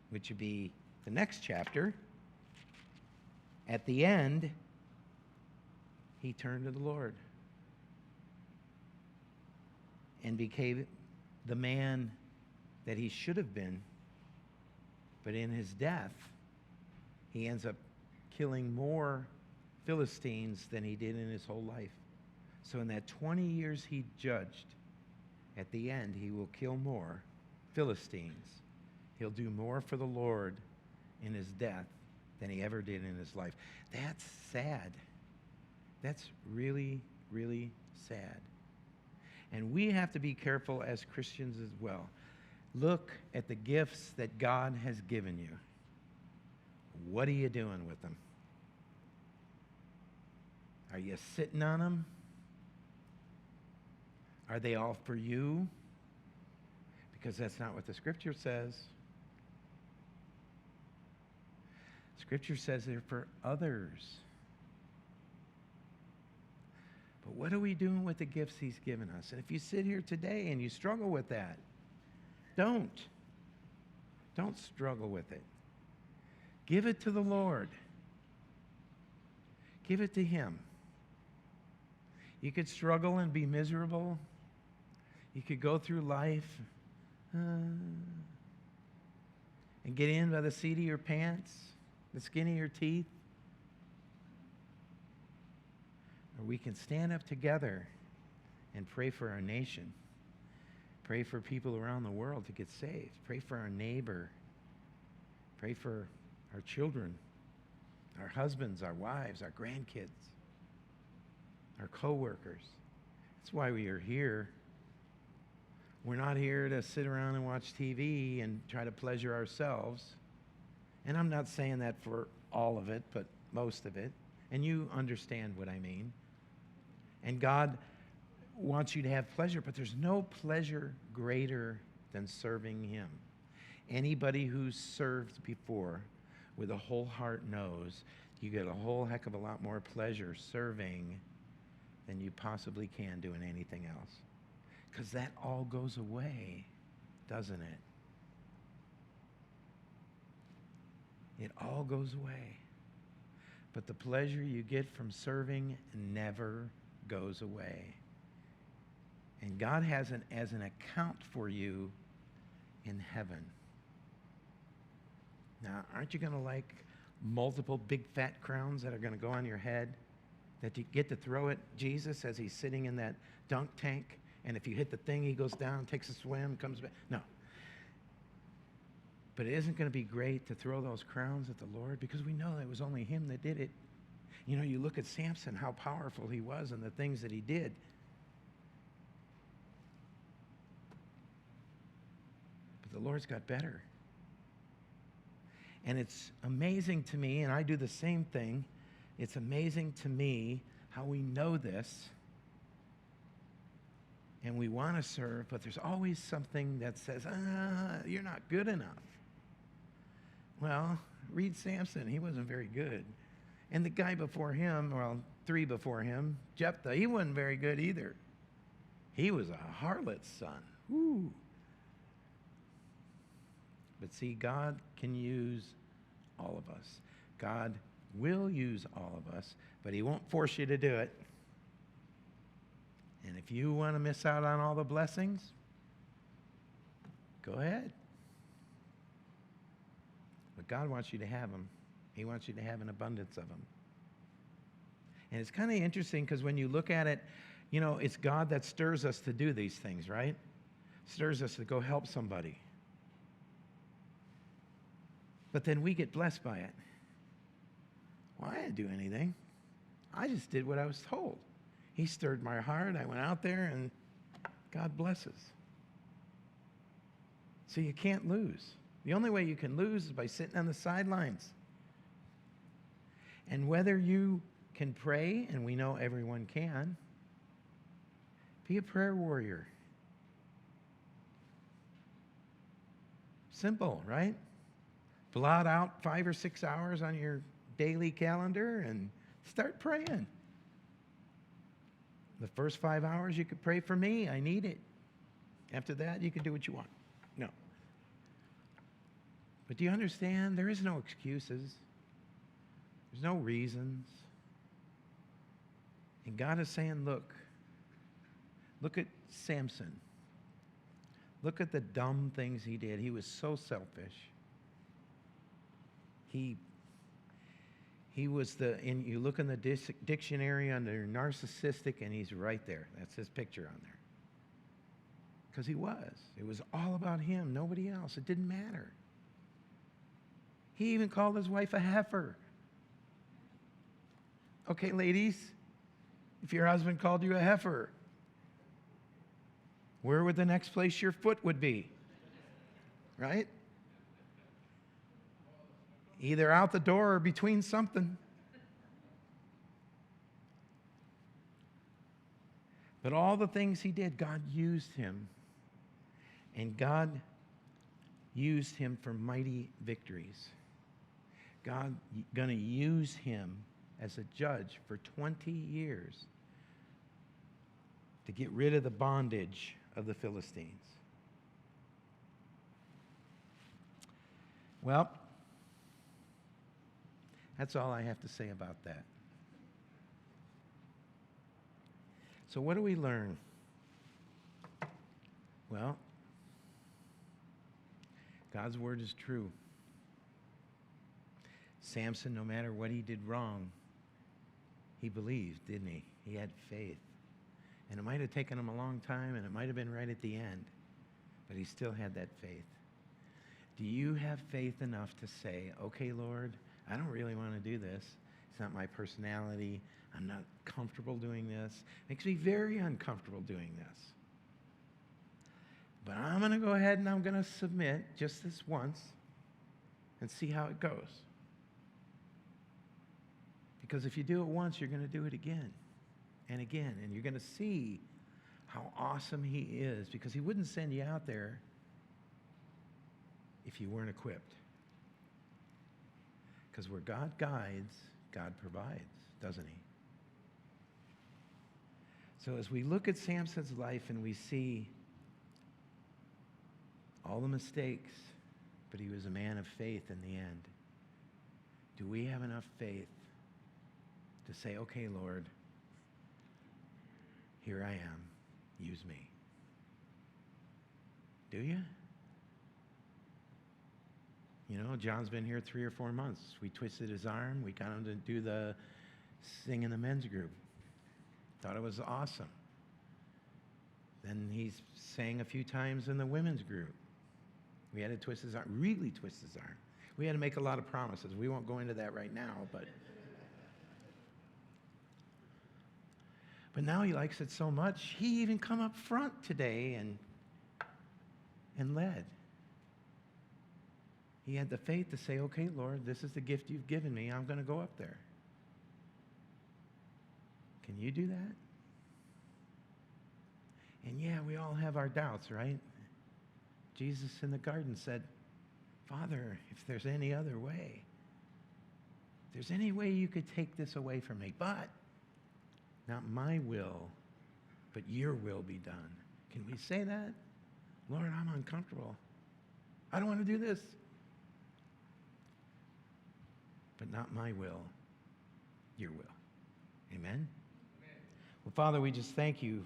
which would be the next chapter, at the end, he turned to the Lord and became the man that he should have been. But in his death, he ends up killing more Philistines than he did in his whole life. So in that 20 years he judged, at the end he will kill more Philistines. He'll do more for the Lord in his death than he ever did in his life. That's sad. That's really, really sad. And we have to be careful as Christians as well. Look at the gifts that God has given you. What are you doing with them? Are you sitting on them? Are they all for you? Because that's not what the Scripture says. Scripture says they're for others. But what are we doing with the gifts he's given us? And if you sit here today and you struggle with that, don't struggle with it. Give it to the Lord. Give it to him. You could struggle and be miserable. You could go through life and get in by the seat of your pants, the skin of your teeth. Or we can stand up together and pray for our nation. Pray for people around the world to get saved. Pray for our neighbor. Pray for our children, our husbands, our wives, our grandkids, our co-workers. That's why we are here. We're not here to sit around and watch TV and try to pleasure ourselves. And I'm not saying that for all of it, but most of it. And you understand what I mean. And God wants you to have pleasure, but there's no pleasure greater than serving him. Anybody who's served before with a whole heart knows you get a whole heck of a lot more pleasure serving than you possibly can doing anything else. Because that all goes away, doesn't it? It all goes away. But the pleasure you get from serving never goes away. And God has as an account for you in heaven. Now, aren't you going to like multiple big fat crowns that are going to go on your head that you get to throw at Jesus as he's sitting in that dunk tank? And if you hit the thing, he goes down, takes a swim, comes back. No. But it isn't going to be great to throw those crowns at the Lord because we know it was only him that did it. You know, you look at Samson, how powerful he was and the things that he did. But the Lord's got better. And it's amazing to me, and I do the same thing, it's amazing to me how we know this, and we want to serve, but there's always something that says, you're not good enough. Well, read Samson. He wasn't very good. And the guy before him, well, 3 before him, Jephthah, he wasn't very good either. He was a harlot's son. Woo. But see, God can use all of us. God will use all of us, but he won't force you to do it. And if you want to miss out on all the blessings, go ahead. But God wants you to have them. He wants you to have an abundance of them. And it's kind of interesting because when you look at it, you know, it's God that stirs us to do these things, right? Stirs us to go help somebody. But then we get blessed by it. Well, I didn't do anything. I just did what I was told. He stirred my heart. I went out there and God blesses. So you can't lose. The only way you can lose is by sitting on the sidelines. And whether you can pray, and we know everyone can, be a prayer warrior. Simple, right? Blot out 5 or 6 hours on your daily calendar and start praying. The first 5 hours you could pray for me. I need it. After that, you can do what you want. No. But do you understand? There is no excuses. There's no reasons. And God is saying, look at Samson. Look at the dumb things he did. He was so selfish. He was you look in the dictionary under narcissistic, and he's right there. That's his picture on there. Because he was. It was all about him, nobody else. It didn't matter. He even called his wife a heifer. Okay, ladies, if your husband called you a heifer, where would the next place your foot would be? Right? Either out the door or between something. But all the things he did, God used him. And God used him for mighty victories. God going to use him as a judge for 20 years to get rid of the bondage of the Philistines. Well, that's all I have to say about that. So what do we learn? Well, God's word is true. Samson, no matter what he did wrong, he believed, didn't he? He had faith. And it might have taken him a long time, and it might have been right at the end, but he still had that faith. Do you have faith enough to say, okay, Lord, I don't really want to do this. It's not my personality. I'm not comfortable doing this. It makes me very uncomfortable doing this. But I'm going to go ahead and I'm going to submit just this once and see how it goes. Because if you do it once, you're going to do it again and again. And you're going to see how awesome he is, because he wouldn't send you out there if you weren't equipped. Because where God guides, God provides, doesn't he? So as we look at Samson's life and we see all the mistakes, but he was a man of faith in the end, do we have enough faith to say, okay, Lord, here I am, use me? Do you? You know, John's been here 3 or 4 months. We twisted his arm. We got him to do the sing in the men's group. Thought it was awesome. Then he's sang a few times in the women's group. We had to twist his arm, really twist his arm. We had to make a lot of promises. We won't go into that right now, but now he likes it so much, he even come up front today and led. He had the faith to say, okay, Lord, this is the gift you've given me. I'm going to go up there. Can you do that? And yeah, we all have our doubts, right? Jesus in the garden said, Father, if there's any other way, if there's any way you could take this away from me, but not my will, but your will be done. Can we say that? Lord, I'm uncomfortable. I don't want to do this. But not my will, your will. Amen? Amen? Well, Father, we just thank you.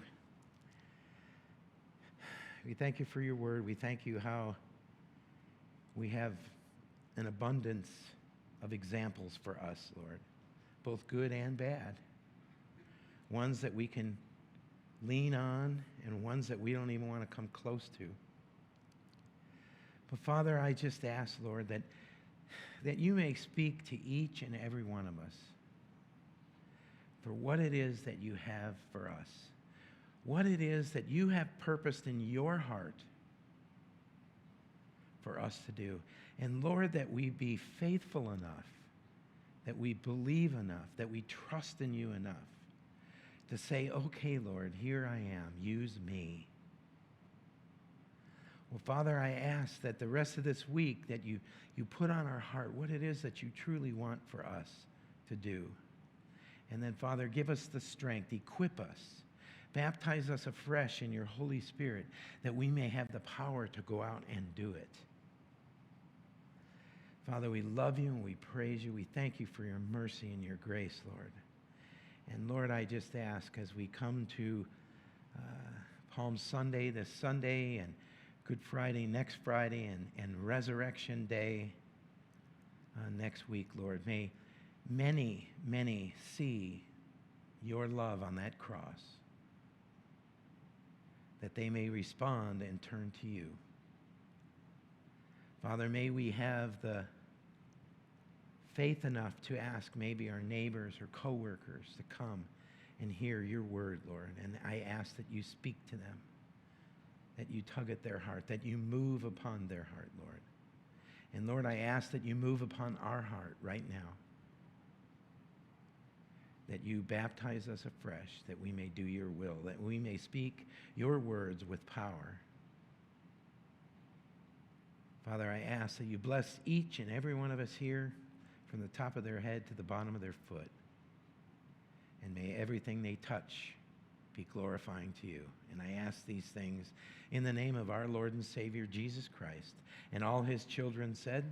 We thank you for your word. We thank you how we have an abundance of examples for us, Lord, both good and bad. Ones that we can lean on and ones that we don't even want to come close to. But Father, I just ask, Lord, that you may speak to each and every one of us for what it is that you have for us, what it is that you have purposed in your heart for us to do. And Lord, that we be faithful enough, that we believe enough, that we trust in you enough to say, okay, Lord, here I am, use me. Well, Father, I ask that the rest of this week that you put on our heart what it is that you truly want for us to do. And then, Father, give us the strength, equip us, baptize us afresh in your Holy Spirit that we may have the power to go out and do it. Father, we love you and we praise you. We thank you for your mercy and your grace, Lord. And Lord, I just ask as we come to Palm Sunday this Sunday and Good Friday next Friday and Resurrection Day next week, Lord, may many, many see your love on that cross, that they may respond and turn to you. Father, may we have the faith enough to ask maybe our neighbors or coworkers to come and hear your word, Lord. And I ask that you speak to them, that you tug at their heart, that you move upon their heart, Lord. And Lord, I ask that you move upon our heart right now, that you baptize us afresh, that we may do your will, that we may speak your words with power. Father, I ask that you bless each and every one of us here from the top of their head to the bottom of their foot. And may everything they touch be glorifying to you. And I ask these things in the name of our Lord and Savior, Jesus Christ. And all his children said,